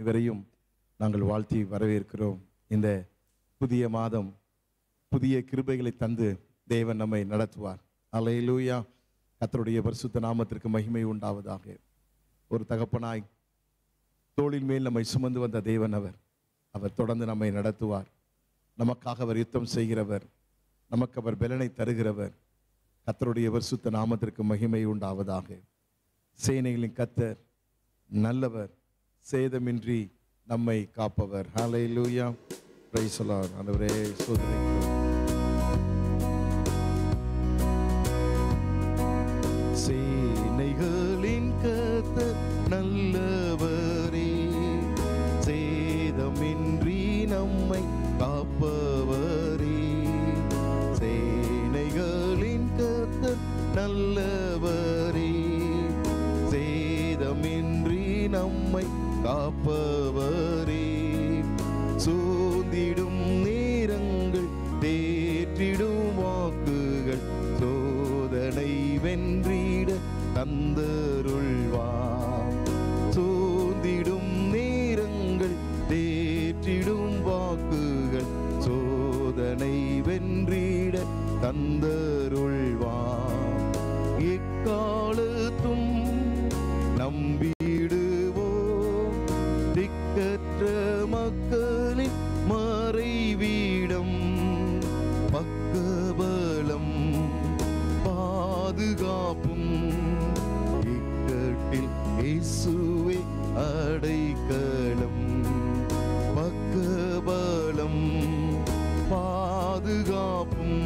அனைவரையும் நாங்கள் வாழ்த்தி வரவேற்கிறோம். இந்த புதிய மாதம் புதிய கிருபைகளை தந்து தேவன் நம்மை நடத்துவார். அல்லேலூயா. கர்த்தருடைய பரிசுத்த நாமத்திற்கு மகிமை உண்டாவதாக. ஒரு தகப்பனாய் தோளின் மேல் நம்மை சுமந்து வந்த தேவன் அவர் தொடர்ந்து நம்மை நடத்துவார். நமக்காக அவர் யுத்தம் செய்கிறவர், நமக்கு அவர் பலனை தருகிறவர். கர்த்தருடைய பரிசுத்த நாமத்திற்கு மகிமை உண்டாவதாக. சேனைகளின் கர்த்தர் நல்லவர், சேதமின்றி நம்மை காப்பவர். ஹல்லேலூயா. Praise the Lord. ஆண்டவரே ஸ்தோத்திரிக்கிறோம். சேனைகளின் கர்த்தர் நல்லவரே, சேதமின்றி நம்மை காப்பவரே. சேனைகளின் கர்த்தர் நல்லவரே, சேதமின்றி நம்மை காப்பவரே. சோர்ந்திடும் நேரங்கள் தேற்றிடும் வாக்குகள் சோதனை வென்றிட தந்தருள்வார். சோர்ந்திடும் நேரங்கள் தேற்றிடும் வாக்குகள் சோதனை வென்றிட தந்தருள்வார். எக்காலத்தும் நம்பிடுவோம், திக்கற்ற மக்களின் மறைவிடம், பக்கபலம் பாதுகாப்பும், இக்கட்டில் இயேசுவே அடைக்கலம். பக்கபலம் பாதுகாப்பும்,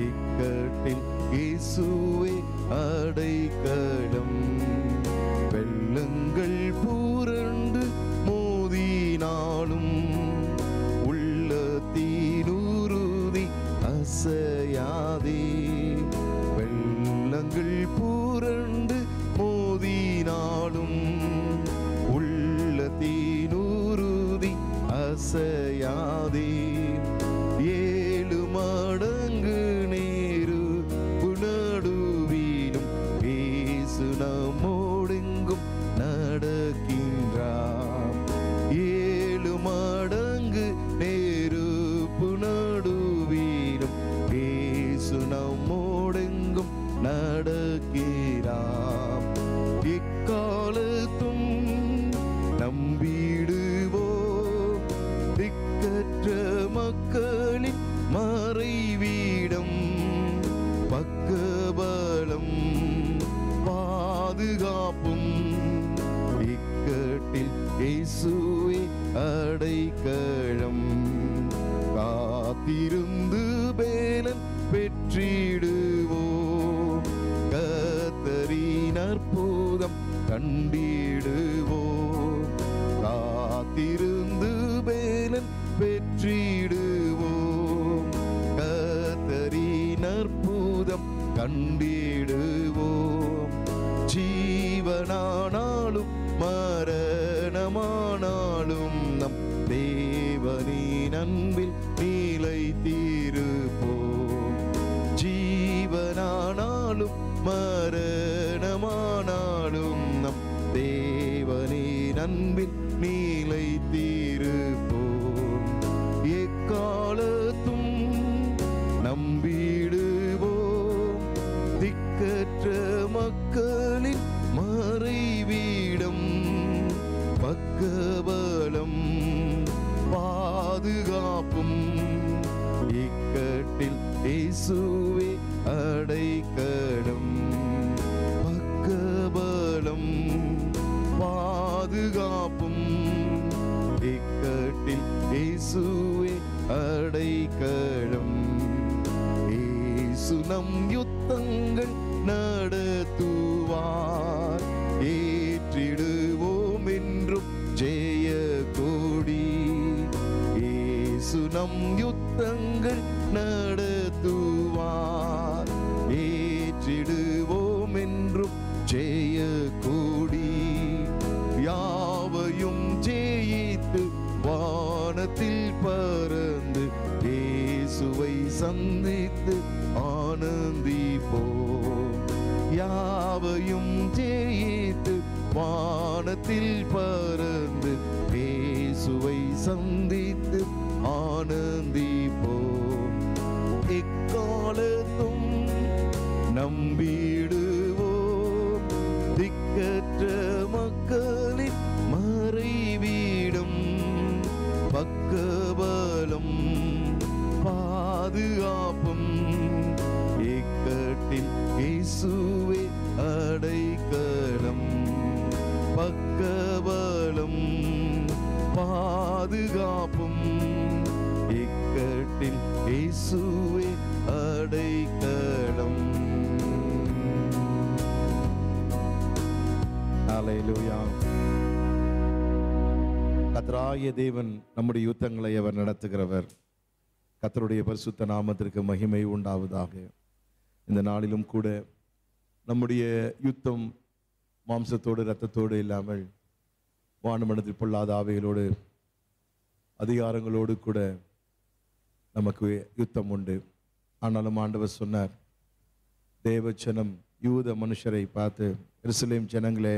இக்கட்டில் இயேசுவே அடைக்கலம். வெள்ளங்கள் புரண்டு மோதினாலும் உள்ளத்தினுறுதி அசையாதே. வெள்ளங்கள் புரண்டு மோதினாலும் உள்ளத்தினுறுதி அசையாதே. 7 மடங்கு நேரு புனடுவிலும் இயேசு நம்மோடெங்கும் நடக்கின்றார். 7 மடங்கு நேரு புனடுவிலும் இயேசு நம்மோடெங்கும் நடக்கிறார். இக்காலத்தும் நம்பிடுவோம், திக்கற்ற மக்களின் மறைவிடம், பக்கபலம் பாதுகாப்பும், இக்கட்டில் இயேசுவே அடைக்கலம். காத்திருந்து பேலன் பெற்றிடுவோம், கர்த்தரின் அற்புதம் கண்டிடுவோம். காத்திருந்து பேலன் பெற்றிடுவோம், கர்த்தரின் அற்புதம் கண்டிடுவோம். ஜீவனானாலும் மரணமானாலும் நம் தேவனின் அன்பில் நிலைத்திருப்போம். ஜீவனானாலும் மரணமானாலும் நம் தேவனின் அன்பில் நிலைத்திருப்போம். எக்காலத்தும் நம்பிடுவோம், திக்கற்ற மக்களின் மறைவிடம், பக்கபலம் பாதுகாப்பும், இக்கட்டில் இயேசுவே அடைக்கலம். பக்கபலம் பாதுகாப்பும், இக்கட்டில் இயேசுவே அடைக்கலம். இயேசு நம் யுத்தங்கள் நடத்துவார், ஏற்றிடுவோம் என்றும் ஜெய கொடி. இயேசு நம் யுத்தங்கள் நடத்துவார், ஏற்றிடுவோம் என்றும் ஜெய கொடி. யாவையும் ஜெயித்து வானத்தில் பறந்து இயேசுவை சந்தித்து ஆனந்திப்போம். யாவையும் ஜெயித்து வானத்தில் பறந்து சந்தித்து ஆனந்திப்போம். எக்காலத்தும் நம்பிடுவோம் திக்கற்ற மக்களின் மறைவீடும் பக்கபலம் பாதுகாப்பும் இக்கட்டில் இயேசுவே அடைக்கலம். பக்கபலம் பாதுகாப்பும் இக்கட்டில் இயேசுவே அடைக்கலம். ஹல்லேலூயா. கர்த்தராகிய தேவன் நம்முடைய யுத்தங்களை அவர் நடத்துகிறவர். கர்த்தருடைய பரிசுத்த நாமத்திற்கு மகிமை உண்டாவதாக. இந்த நாளிலும் கூட நம்முடைய யுத்தம் மாம்சத்தோடு இரத்தத்தோடு இல்லாமல் வானமண்டலத்தில் பொல்லாத ஆவிகளோடு அதிகாரங்களோடு கூட நமக்கு யுத்தம் உண்டு. ஆனாலும் ஆண்டவர் சொன்னார், தேவஜனம் யூத மனுஷரை பார்த்து, எருசலேம் ஜனங்களே,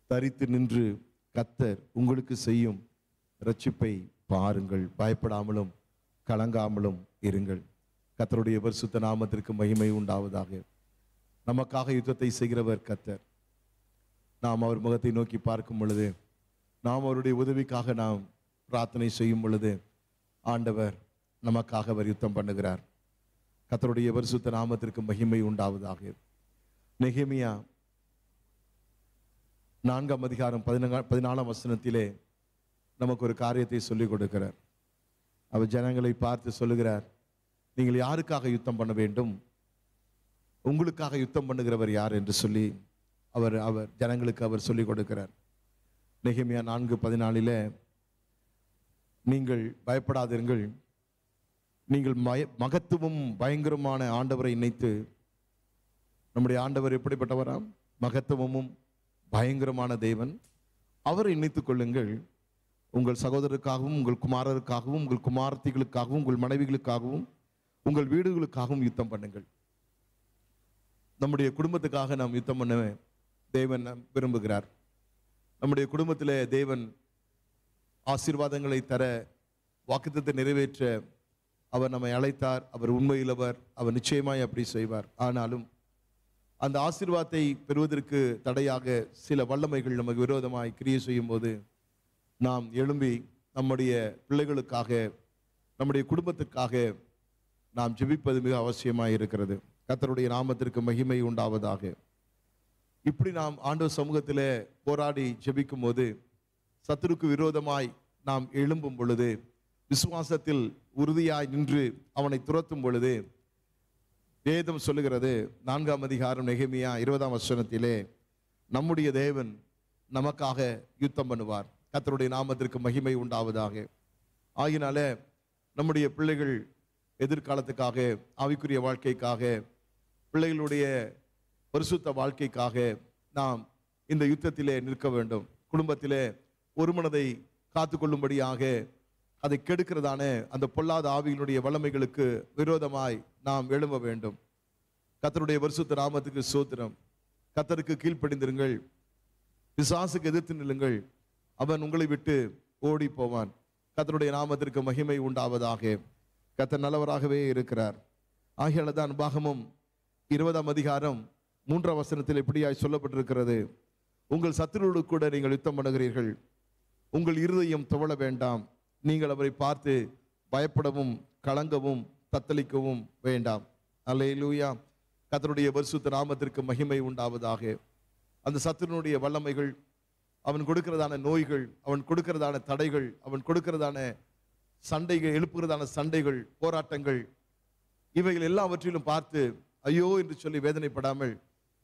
தரித்து நின்று கர்த்தர் உங்களுக்கு செய்யும் இரட்சிப்பை பாருங்கள், பயப்படாமலும் கலங்காமலும் இருங்கள். கர்த்தருடைய பரிசுத்த நாமத்திற்கு மகிமை உண்டாவதாக. நமக்காக யுத்தத்தை செய்கிறவர் கர்த்தர். நாம் அவர் முகத்தை நோக்கி பார்க்கும் பொழுது, நாம் அவருடைய உதவிக்காக நாம் பிரார்த்தனை செய்யும் பொழுது, ஆண்டவர் நமக்காக அவர் யுத்தம் பண்ணுகிறார். கர்த்தருடைய பரிசுத்த நாமத்திற்கு மகிமை உண்டாவதாக. நெகேமியா 4ஆம் அதிகாரம் 14ஆம் வசனத்திலே நமக்கு ஒரு காரியத்தை சொல்லிக் கொடுக்கிறார். அவர் ஜனங்களை பார்த்து சொல்லுகிறார், நீங்கள் யாருக்காக யுத்தம் பண்ண வேண்டும்? உங்களுக்காக யுத்தம் பண்ணுகிறவர் யார் என்று சொல்லி அவர் ஜனங்களுக்கு அவர் சொல்லிக் கொடுக்கிறார். நெகேமியா 4:14 நீங்கள் பயப்படாதீர்கள், நீங்கள் மகத்துவம் பயங்கரமான ஆண்டவரை நினைத்து. நம்முடைய ஆண்டவர் எப்படிப்பட்டவராம்? மகத்துவமும் பயங்கரமான தேவன். அவரை நினைத்துக் கொள்ளுங்கள். உங்கள் சகோதரருக்காகவும், உங்கள் குமாரருக்காகவும், உங்கள் குமாரத்திகளுக்காகவும், உங்கள் மனைவிகளுக்காகவும், உங்கள் வீடுகளுக்காகவும் யுத்தம் பண்ணுங்கள். நம்முடைய குடும்பத்துக்காக நாம் யுத்தம் பண்ண தேவன் விரும்புகிறார். நம்முடைய குடும்பத்தில் தேவன் ஆசீர்வாதங்களை தர, வாக்குத்தத்தை நிறைவேற்ற அவர் நம்மை அழைத்தார். அவர் உண்மையிலவர். அவர் நிச்சயமாய் அப்படி செய்வார். ஆனாலும் அந்த ஆசீர்வாதத்தை பெறுவதற்கு தடையாக சில வல்லமைகள் நமக்கு விரோதமாய் கிரியை செய்யும் போது நாம் எழும்பி நம்முடைய பிள்ளைகளுக்காக, நம்முடைய குடும்பத்துக்காக நாம் ஜெபிப்பது மிக அவசியமாக இருக்கிறது. கர்த்தருடைய நாமத்திற்கு மகிமை உண்டாவதாக. இப்படி நாம் ஆண்டவர் சமூகத்தில் போராடி ஜெபிக்கும் போது, சத்துருக்கு விரோதமாய் நாம் எழும்பும் பொழுது, விசுவாசத்தில் உறுதியாய் நின்று அவனை துரத்தும் பொழுது, வேதம் சொல்லுகிறது 4ஆம் அதிகாரம் நெகேமியா 20ஆம் வசனத்திலே, நம்முடைய தேவன் நமக்காக யுத்தம் பண்ணுவார். கர்த்தருடைய நாமத்திற்கு மகிமை உண்டாவதாக. ஆகினால நம்முடைய பிள்ளைகள் எதிர்காலத்துக்காக, ஆவிக்குரிய வாழ்க்கைக்காக, பிள்ளைகளுடைய பரிசுத்த வாழ்க்கைக்காக நாம் இந்த யுத்தத்திலே நிற்க வேண்டும். குடும்பத்திலே ஒரு மனதை காத்துக்கொள்ளும்படியாக அதை கெடுக்கிறதான அந்த பொல்லாத ஆவியினுடைய வல்லமைகளுக்கு விரோதமாய் நாம் எழும்ப வேண்டும். கர்த்தருடைய பரிசுத்த நாமத்துக்கு ஸ்தோத்திரம். கர்த்தருக்கு கீழ்ப்படிந்திருங்கள், பிசாசுக்கு எதிர்த்து நில்லுங்கள், அவன் உங்களை விட்டு ஓடி போவான். கர்த்தருடைய நாமத்திற்கு மகிமை உண்டாவதாக. கர்த்தர் நல்லவராகவே இருக்கிறார். ஆகையால் தான் உபாகமம் 20ஆம் அதிகாரம் 3ஆம் வசனத்தில் இப்படியாய் சொல்லப்பட்டிருக்கிறது, உங்கள் சத்துருவோடு கூட நீங்கள் யுத்தம் பண்ணுகிறீர்கள், உங்கள் இருதயம் துவள வேண்டாம், நீங்கள் அவரை பார்த்து பயப்படவும் கலங்கவும் தத்தளிக்கவும் வேண்டாம். அல்லேலூயா. கர்த்தருடைய பரிசுத்த நாமத்திற்கு மகிமை உண்டாவதாக. அந்த சத்துருனுடைய வல்லமைகள், அவன் கொடுக்கிறதான நோய்கள், அவன் கொடுக்கிறதான தடைகள், அவன் கொடுக்கிறதான சண்டைகள், எழுப்புகிறதான சண்டைகள், போராட்டங்கள், இவைகள் எல்லாவற்றிலும் பார்த்து ஐயோ என்று சொல்லி வேதனைப்படாமல்,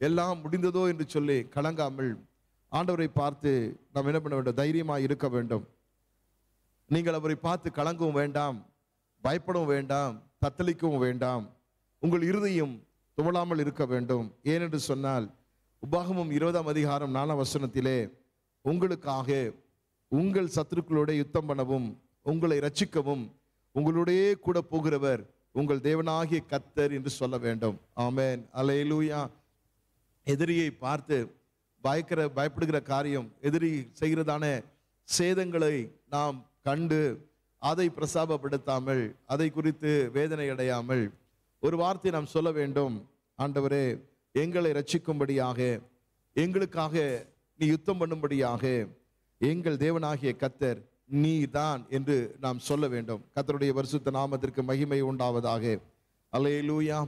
எல்லாம் முடிந்ததோ என்று சொல்லி கலங்காமல், ஆண்டவரை பார்த்து நாம் என்ன பண்ண வேண்டும்? தைரியமாக இருக்க வேண்டும். நீங்கள் அவரை பார்த்து கலங்கவும் வேண்டாம், பயப்படவும் வேண்டாம், தத்தளிக்கவும் வேண்டாம். உங்கள் இருதயம் துவளாமல் இருக்க வேண்டும். ஏனென்று சொன்னால் உபாகமம் 20ஆம் அதிகாரம் 4ஆம் வசனத்திலே, உங்களுக்காக உங்கள் சத்துருக்களோட யுத்தம் பண்ணவும் உங்களை ரட்சிக்கவும் உங்களுடைய கூட போகிறவர் உங்கள் தேவனாகிய கர்த்தர் என்று சொல்ல வேண்டும். ஆமென். அல்லேலூயா. எதிரியை பார்த்து பயப்படுகிற காரியம், எதிரி செய்கிறதான சேதங்களை நாம் கண்டு அதை பிரசாபப்படுத்தாமல், அதை குறித்து வேதனை அடையாமல் ஒரு வார்த்தை நாம் சொல்ல வேண்டும். ஆண்டவரே, எங்களை ரட்சிக்கும்படியாக, எங்களுக்காக நீ யுத்தம் பண்ணும்படியாக எங்கள் தேவனாகிய கர்த்தர் நீதான் என்று நாம் சொல்ல வேண்டும். கர்த்தருடைய பரிசுத்த நாமத்திற்கு மகிமை உண்டாவதாக. அல்லேலூயா,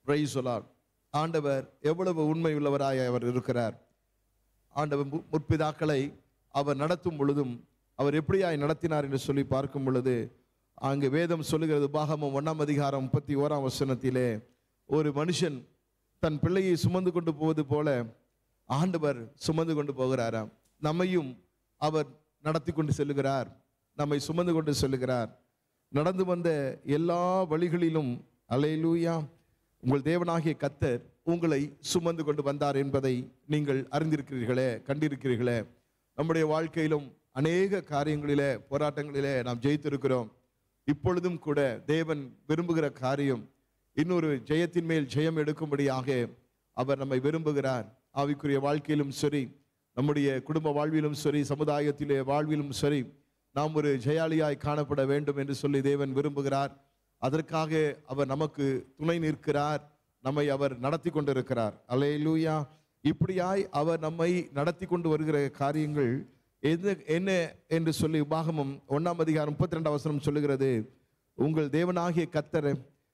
பிரைஸ் தி லார்ட். ஆண்டவர் எவ்வளவு உண்மை உள்ளவராய் அவர் இருக்கிறார். ஆண்டவர் முற்பிதாக்களை அவர் நடத்தும் பொழுதும் அவர் எப்படியாய் நடத்தினார் என்று சொல்லி பார்க்கும் பொழுது, அங்கு வேதம் சொல்லுகிறது, உபாகமம் 1ஆம் அதிகாரம் 31ஆம் வசனத்திலே, ஒரு மனுஷன் தன் பிள்ளையை சுமந்து கொண்டு போவது போல ஆண்டவர் சுமந்து கொண்டு போகிறாராம். நம்மையும் அவர் நடத்தி கொண்டு செல்லுகிறார், நம்மை சுமந்து கொண்டு செல்லுகிறார். நடந்து வந்த எல்லா வழிகளிலும் அல்லேலூயா உங்கள் தேவனாகிய கர்த்தர் உங்களை சுமந்து கொண்டு வந்தார் என்பதை நீங்கள் அறிந்திருக்கிறீர்களே, கண்டிருக்கிறீர்களே. நம்முடைய வாழ்க்கையிலும் அநேக காரியங்களிலே, போராட்டங்களிலே நாம் ஜெயித்திருக்கிறோம். இப்பொழுதும் கூட தேவன் விரும்புகிற காரியம் இன்னொரு ஜெயத்தின் மேல் ஜெயம் எடுக்கும்படியாக அவர் நம்மை விரும்புகிறார். ஆவிக்குரிய வாழ்க்கையிலும் சரி, நம்முடைய குடும்ப வாழ்விலும் சரி, சமுதாயத்திலே வாழ்விலும் சரி, நாம் ஒரு ஜெயாளியாய் காணப்பட வேண்டும் என்று சொல்லி தேவன் விரும்புகிறார். அதற்காக அவர் நமக்கு துணை நிற்கிறார், நம்மை அவர் நடத்தி கொண்டிருக்கிறார். அல்லேலூயா. இப்படியாய் அவர் நம்மை நடத்தி கொண்டு வருகிற காரியங்கள் என்ன என்று சொல்லி உபாகமம் 1ஆம் அதிகாரம் 32ஆம் வசனம் சொல்லுகிறது, உங்கள் தேவனாகிய கர்த்தர்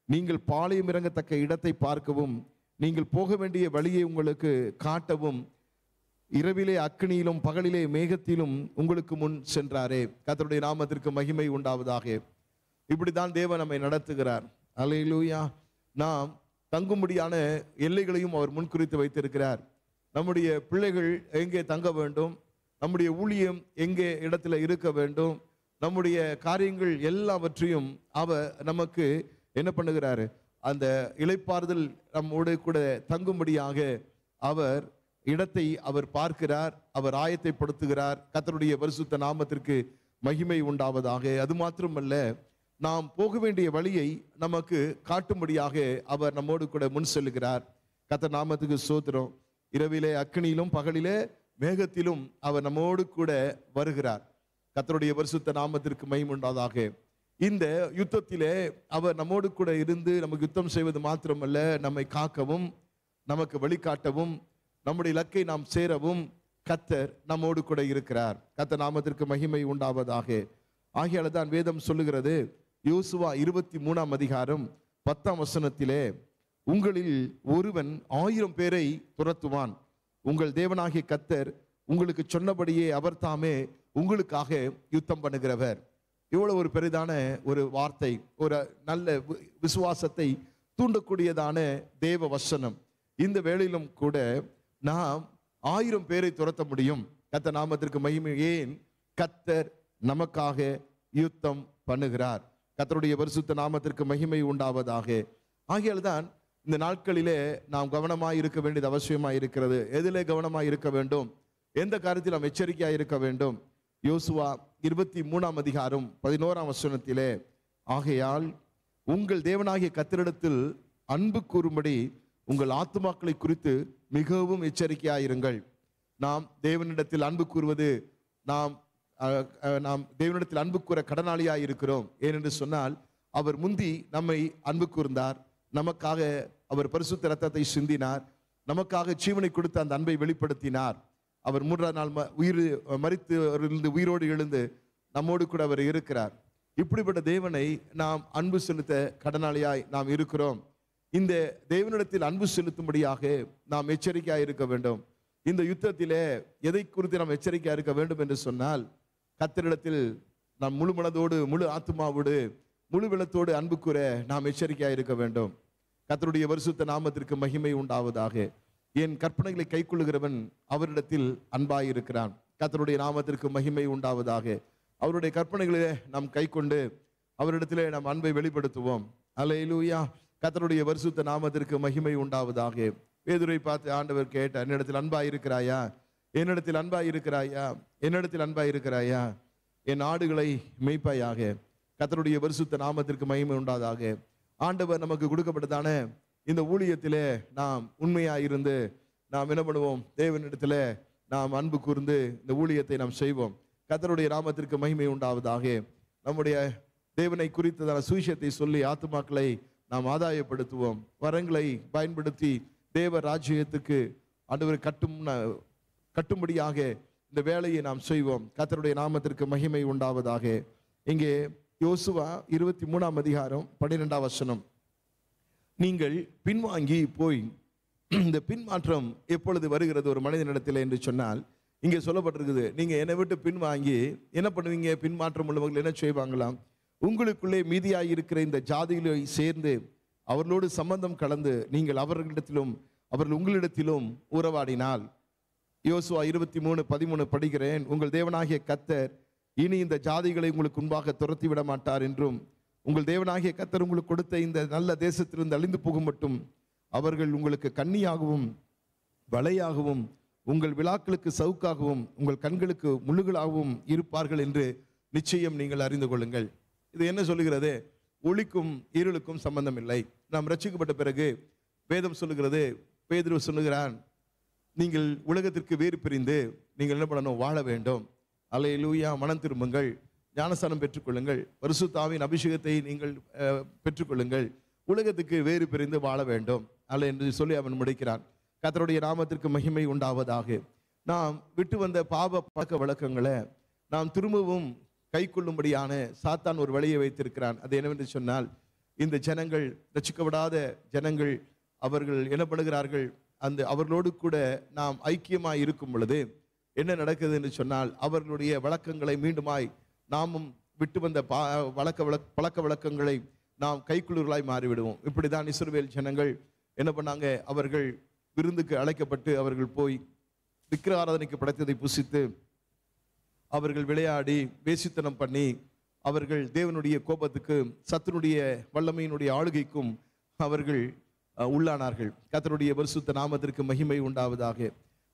நீங்கள் பாளையம் இறங்கத்தக்க இடத்தை பார்க்கவும், நீங்கள் போக வேண்டிய வழியை உங்களுக்கு காட்டவும், இரவிலே அக்கினியிலும் பகலிலே மேகத்திலும் உங்களுக்கு முன் சென்றாரே. கர்த்தருடைய நாமத்திற்கு மகிமை உண்டாவதாக. இப்படித்தான் தேவன் நம்மை நடத்துகிறார். அல்லேலூயா. நாம் தங்கும்படியான எல்லைகளையும் அவர் முன்குறித்து வைத்திருக்கிறார். நம்முடைய பிள்ளைகள் எங்கே தங்க வேண்டும், நம்முடைய ஊழியம் எங்கே இடத்துல இருக்க வேண்டும், நம்முடைய காரியங்கள் எல்லாவற்றையும் அவர் நமக்கு என்ன பண்ணுகிறாரு, அந்த இளைப்பாறுதல் நம்மோடு கூட தங்கும்படியாக அவர் இடத்தை அவர் பார்க்கிறார், அவர் ஆயத்தைப்படுத்துகிறார். கர்த்தருடைய பரிசுத்த நாமத்திற்கு மகிமை உண்டாவதாக. அது மாத்திரமல்ல, நாம் போக வேண்டிய வழியை நமக்கு காட்டும்படியாக அவர் நம்மோடு கூட முன் செல்லுகிறார். கர்த்தர் நாமத்துக்கு ஸ்தோத்திரம். இரவிலே அக்கினியிலும் பகலிலே மேகத்திலும் அவர் நம்மோடு கூட வருகிறார். கர்த்தருடைய பரிசுத்த நாமத்திற்கு மகிமை உண்டாவதாக. இந்த யுத்தத்திலே அவர் நம்மோடு கூட இருந்து நமக்கு யுத்தம் செய்வது மாத்திரமல்ல, நம்மை காக்கவும், நமக்கு வழிகாட்டவும், நம்முடைய இலக்கை நாம் சேரவும் கர்த்தர் நம்மோடு கூட இருக்கிறார். கர்த்தர் நாமத்திற்கு மகிமை உண்டாவதாக. ஆகையால தான் வேதம் சொல்லுகிறது, யோசுவா 23ஆம் அதிகாரம் 10ஆம் வசனத்திலே, உங்களில் ஒருவன் 1000 பேரை துரத்துவான், உங்கள் தேவனாகிய கர்த்தர் உங்களுக்கு சொன்னபடியே அவர் தாமே உங்களுக்காக யுத்தம் பண்ணுகிறவர். இவ்வளவு ஒரு பெரிதான ஒரு வார்த்தை, ஒரு நல்ல விசுவாசத்தை தூண்டக்கூடியதான தேவ வசனம். இந்த வேளையிலும் கூட நாம் 1000 பேரை துரத்த முடியும். கர்த்தர் நாமத்திற்கு மகிமை. ஏன்? கர்த்தர் நமக்காக யுத்தம் பண்ணுகிறார். கர்த்தருடைய பரிசுத்த நாமத்திற்கு மகிமை உண்டாவதாக. ஆகையால் தான் இந்த நாட்களிலே நாம் கவனமாய் இருக்க வேண்டியது அவசியமாய் இருக்கிறது. எதிலே கவனமாய் இருக்க வேண்டும், எந்த காரியத்தில் நாம் எச்சரிக்கையாய் இருக்க வேண்டும்? யோசுவா 23ஆம் அதிகாரம் 11ஆம் வசனத்திலே, ஆகையால் உங்கள் தேவனாகிய கர்த்தரிடத்தில் அன்பு கூறும்படி உங்கள் ஆத்துமாக்களை குறித்து மிகவும் எச்சரிக்கையாயிருங்கள். நாம் தேவனிடத்தில் அன்பு கூறுவது, நாம் தேவனிடத்தில் அன்பு கூற கடனாளியாய் இருக்கிறோம். ஏனென்று சொன்னால், அவர் முந்தி நம்மை அன்பு கூர்ந்தார், நமக்காக அவர் பரிசுத்த இரத்தத்தை சிந்தினார், நமக்காக ஜீவனை கொடுத்து அந்த அன்பை வெளிப்படுத்தினார். அவர் 3ஆம் நாள் மரித்து உயிரோடு எழுந்து நம்மோடு கூட அவர் இருக்கிறார். இப்படிப்பட்ட தேவனை நாம் அன்பு செலுத்த கடனாளியாய் நாம் இருக்கிறோம். இந்த தேவனிடத்தில் அன்பு செலுத்தும்படியாக நாம் எச்சரிக்கையாக இருக்க வேண்டும். இந்த யுத்தத்திலே எதை குறித்து நாம் எச்சரிக்கையாக இருக்க வேண்டும் என்று சொன்னால், கர்த்தரிடத்தில் நாம் முழு மனதோடு, முழு ஆத்துமாவோடு, முழு வெள்ளத்தோடு அன்பு கூற நாம் எச்சரிக்கையாக இருக்க வேண்டும். கர்த்தருடைய பரிசுத்த நாமத்திற்கு மகிமை உண்டாவதாக. என் கற்பனைகளை கைக்கொள்ளுகிறவன் அவரிடத்தில் அன்பாயிருக்கிறான். கர்த்தருடைய நாமத்திற்கு மகிமை உண்டாவதாக. அவருடைய கற்பனைகளிலே நாம் கைக்கொண்டு அவரிடத்திலே நாம் அன்பை வெளிப்படுத்துவோம். அல்லேலூயா. கர்த்தருடைய பரிசுத்த நாமத்திற்கு மகிமை உண்டாவதாக. பேதுருவை பார்த்து ஆண்டவர் கேட்டார், என்னிடத்தில் அன்பாயிருக்கிறாயா, என்னிடத்தில் அன்பாயிருக்கிறாயா, என்னிடத்தில் அன்பாயிருக்கிறாயா, என் ஆடுகளை மேய்ப்பாயாக. கர்த்தருடைய பரிசுத்த நாமத்திற்கு மகிமை உண்டாவதாக. ஆண்டவர் நமக்கு கொடுக்கப்பட்டதான இந்த ஊழியத்திலே நாம் உண்மையாயிருந்து நாம் என்ன பண்ணுவோம், தேவனிடத்தில் நாம் அன்பு கூர்ந்து இந்த ஊழியத்தை நாம் செய்வோம். கர்த்தருடைய நாமத்திற்கு மகிமை உண்டாவதாக. நம்முடைய தேவனை குறித்ததான சுவிசேஷத்தை சொல்லி ஆத்துமாக்களை நாம் ஆதாயப்படுத்துவோம். வரங்களை பயன்படுத்தி தேவ ராஜ்யத்துக்கு ஆண்டவரை கட்டும்படியாக இந்த வேலையை நாம் செய்வோம். கர்த்தருடைய நாமத்திற்கு மகிமை உண்டாவதாக. இங்கே யோசுவா 23ஆம் அதிகாரம் 12ஆம் வசனம். நீங்கள் பின்வாங்கி போய், இந்த பின்மாற்றம் எப்பொழுது வருகிறது ஒரு மனிதனிடத்தில் என்று சொன்னால், இங்கே சொல்லப்பட்டிருக்குது, நீங்க என்னை விட்டு பின்வாங்கி என்ன பண்ணுவீங்க? பின்மாற்றம் உள்ளவர்கள் என்ன செய்வாங்களாம்? உங்களுக்குள்ளே மீதியாய் இருக்கிற இந்த ஜாதிகளை சேர்ந்து அவர்களோடு சம்பந்தம் கலந்து நீங்கள் அவர்களிடத்திலும் அவர்கள் உங்களிடத்திலும் உறவாடினால். யோசுவா 23:13 படிக்கிறேன். உங்கள் தேவனாகிய கர்த்தர் இனி இந்த ஜாதிகளை உங்களுக்கு முன்பாக துரத்தி விட மாட்டார் என்றும், உங்கள் தேவனாகிய கர்த்தர் உங்களுக்கு கொடுத்த இந்த நல்ல தேசத்திலிருந்து அழிந்து போகும் மட்டும் அவர்கள் உங்களுக்கு கண்ணியாகவும் வலையாகவும் உங்கள் விழாக்களுக்கு சவுக்காகவும் உங்கள் கண்களுக்கு முள்ளுகளாகவும் இருப்பார்கள் என்று நிச்சயம் நீங்கள் அறிந்து கொள்ளுங்கள். இது என்ன சொல்லுகிறது? ஒளிக்கும் இருளுக்கும் சம்பந்தம் இல்லை. நாம் ரட்சிக்கப்பட்ட பிறகு வேதம் சொல்லுகிறது, பேதுரு சொல்லுகிறான், நீங்கள் உலகத்திற்கு வேறு பிரிந்து நீங்கள் என்ன பண்ணணும்? வாழ வேண்டும். அல்லேலூயா. மனம் திரும்புங்கள், ஞானஸ்தானம் பெற்றுக்கொள்ளுங்கள், பரிசுத்த ஆவியின் அபிஷேகத்தை நீங்கள் பெற்றுக்கொள்ளுங்கள், உலகத்துக்கு வேறு பிரிந்து வாழ வேண்டும் அல்ல என்று சொல்லி அவன் முடிக்கிறான். கர்த்தருடைய நாமத்திற்கு மகிமை உண்டாவதாக. நாம் விட்டு வந்த பாவ பழக்க வழக்கங்களை நாம் திரும்பவும் கை கொள்ளும்படியான சாத்தான் ஒரு வழியை வைத்திருக்கிறான். அது என்னவென்று சொன்னால், இந்த ஜனங்கள், ரட்சிக்கப்படாத ஜனங்கள், அவர்கள் என்ன பண்ணுகிறார்கள்? அந்த அவர்களோடு கூட நாம் ஐக்கியமாய் இருக்கும் பொழுது என்ன நடக்குது என்று சொன்னால், அவர்களுடைய வழக்கங்களை மீண்டுமாய் நாமும் விட்டு வந்த பழக்க வழக்கங்களை நாம் கைக்குள்ளர்களாய் மாறிவிடுவோம். இப்படிதான் இஸ்ரவேல் ஜனங்கள் என்ன பண்ணாங்க? அவர்கள் விருந்துக்கு அழைக்கப்பட்டு அவர்கள் போய் விக்கிர ஆராதனைக்கு படைத்ததை புசித்து அவர்கள் விளையாடி வேசித்தனம் பண்ணி அவர்கள் தேவனுடைய கோபத்துக்கு, சத்துனுடைய வல்லமையினுடைய ஆளுகைக்கும் அவர்கள் உள்ளானார்கள். கர்த்தருடைய பரிசுத்த நாமத்திற்கு மகிமை உண்டாவதாக.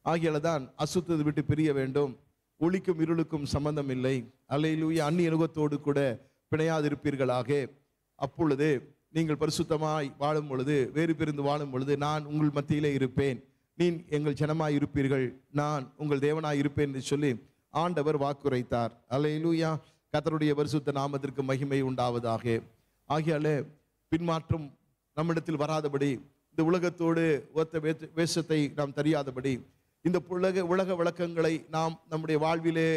ஆகையால தான் அசுத்தத்தை விட்டு பிரிய வேண்டும். ஒளிக்கும் இருளுக்கும் சம்பந்தம் இல்லை. அல்லேலூயா. அந்நிய நுகத்தோடு கூட பிணையாதிருப்பீர்களாக. அப்பொழுது நீங்கள் பரிசுத்தமாய் வாழும் பொழுது, வேறு பிரிந்து வாழும் பொழுது நான் உங்கள் மத்தியிலே இருப்பேன், நீ எங்கள் ஜனமாய் இருப்பீர்கள், நான் உங்கள் தேவனாய் இருப்பேன் என்று சொல்லி ஆண்டவர் வாக்குரைத்தார். அல்லேலூயா. கர்த்தருடைய பரிசுத்த நாமத்திற்கு மகிமை உண்டாவதாக. ஆகையால பின்மாற்றம் நம்மிடத்தில் வராதபடி, இந்த உலகத்தோடு ஒத்த வேஷத்தை நாம் தெரியாதபடி, இந்த உலக வழக்கங்களை நாம் நம்முடைய வாழ்விலே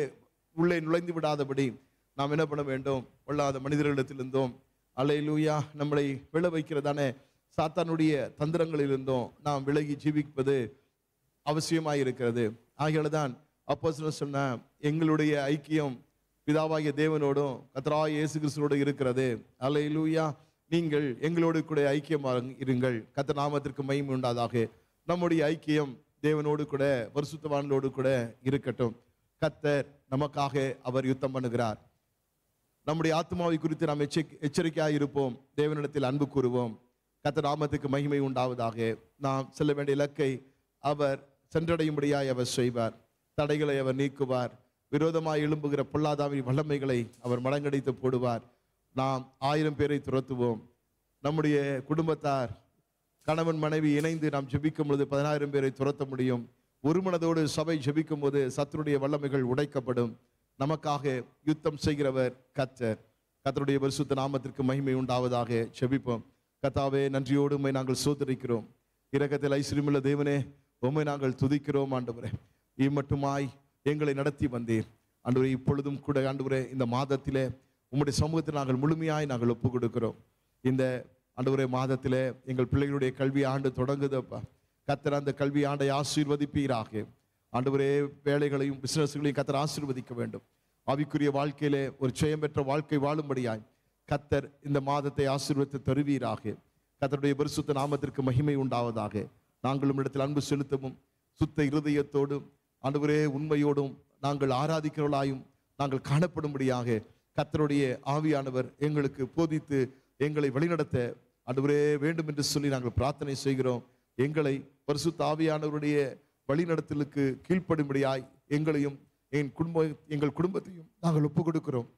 உள்ளே நுழைந்து விடாதபடி நாம் என்ன பண்ண வேண்டும்? கொள்ளாத மனிதர்களிடத்திலிருந்தோம், அல்லேலூயா, நம்மளை விழ வைக்கிறதான சாத்தானுடைய தந்திரங்களிலிருந்தோம் நாம் விலகி ஜீவிப்பது அவசியமாக இருக்கிறது. ஆகையால தான் அப்போஸ்தலர் சொன்ன, எங்களுடைய ஐக்கியம் பிதாவாகிய தேவனோடும் கர்த்தராகிய இயேசு கிறிஸ்துவோடு இருக்கிறது. அல்லேலூயா. நீங்கள் எங்களோடு கூட ஐக்கியமாக இருங்கள். கர்த்தர் நாமத்திற்கு மகிமை உண்டாதாக. நம்முடைய ஐக்கியம் தேவனோடு கூட பரிசுத்தவான்களோடு கூட இருக்கட்டும். கர்த்தர் நமக்காக அவர் யுத்தம் பண்ணுகிறார். நம்முடைய ஆத்மாவை குறித்து நாம் எச்சரிக்கையாக இருப்போம். தேவனிடத்தில் அன்பு கூறுவோம். கர்த்தர் நாமத்துக்கு மகிமை உண்டாவதாக. நாம் செல்ல வேண்டிய இலக்கை அவர் சென்றடையும்படியாய் அவர் செய்வார். தடைகளை அவர் நீக்குவார். விரோதமாய் எழும்புகிற பொல்லாதாவின் வல்லமைகளை அவர் மடங்கடித்து போடுவார். நாம் 1000 பேரை துரத்துவோம். நம்முடைய குடும்பத்தார், கணவன் மனைவி இணைந்து நாம் ஜெபிக்கும் பொழுது 10000 பேரை துரத்த முடியும். ஒரு மனதோடு சபை ஜெபிக்கும் போது சத்துருடைய வல்லமைகள் உடைக்கப்படும். நமக்காக யுத்தம் செய்கிறவர் கர்த்தர். கர்த்தருடைய பரிசுத்த நாமத்திற்கு மகிமை உண்டாவதாக. ஜெபிப்போம். கர்த்தாவே, நன்றியோடு உம்மை நாங்கள் ஸ்தோத்திரிக்கிறோம். இரக்கத்தில் ஐஸ்வரியமுள்ள தேவனே, உம்மை நாங்கள் துதிக்கிறோம். ஆண்டவரே, இம்மட்டுமாய் எங்களை நடத்தி வந்தீர். ஆண்டவரே, இப்பொழுதும் கூட ஆண்டவரே, இந்த மாதத்திலே உம்முடைய சமூகத்தில் நாங்கள் முழுமையாய் நாங்கள் ஒப்பு கொடுக்கிறோம். இந்த ஆண்டவரே மாதத்திலே எங்கள் பிள்ளைகளுடைய கல்வி ஆண்டு தொடங்குதப்பா. கர்த்தர் அந்த கல்வி ஆண்டை ஆசீர்வதிப்பீராக. ஆண்டவரே, வேலைகளையும் பிசினஸ்களையும் கர்த்தர் ஆசீர்வதிக்க வேண்டும். ஆவிக்குரிய வாழ்க்கையிலே ஒரு ஜெயம் பெற்ற வாழ்க்கை வாழும்படியாய் கர்த்தர் இந்த மாதத்தை ஆசீர்வதித்து தருவீராக. கர்த்தருடைய பரிசுத்த நாமத்திற்கு மகிமை உண்டாவதாக. நாங்களும் இடத்தில் அன்பு செலுத்தவும் சுத்த இருதயத்தோடும் ஆண்டவரே உண்மையோடும் நாங்கள் ஆராதிக்கிறவர்களாயும் நாங்கள் காணப்படும்படியாக கர்த்தருடைய ஆவியானவர் எங்களுக்கு போதித்து எங்களை வழிநடத்த ஆண்டவரே வேண்டும் என்று சொல்லி நாங்கள் பிரார்த்தனை செய்கிறோம். எங்களை பரிசுத்த ஆவியானவருடைய வழிநடத்தலுக்கு கீழ்ப்படும்படியாய் எங்களையும் எங்கள் குடும்பத்தையும் நாங்கள் ஒப்புக் கொடுக்கிறோம்.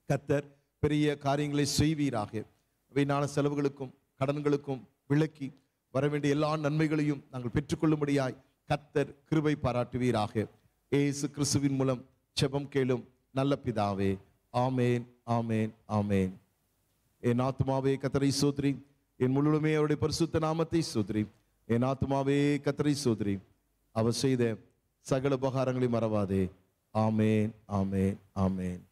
கர்த்தர் பெரிய காரியங்களை செய்வீராக. வீணான செலவுகளுக்கும் கடன்களுக்கும் விலக்கி வர வேண்டிய எல்லா நன்மைகளையும் நாங்கள் பெற்றுக்கொள்ளும்படியாய் கர்த்தர் கிருபை பாராட்டுவீராக. இயேசு கிறிஸ்துவின் மூலம் ஜெபம் கேளும் நல்ல பிதாவே, ஆமேன், ஆமேன், ஆமேன். என் ஆத்துமாவே கர்த்தரை ஸ்தோத்திரி, என் முழுமே அவருடைய பரிசுத்த நாமத்தை ஸ்தோத்திரி. என் ஆத்துமாவே கர்த்தரை ஸ்தோத்திரி, அவர் செய்த சகல உபகாரங்களை மறவாதே. ஆமேன், ஆமேன், ஆமேன்.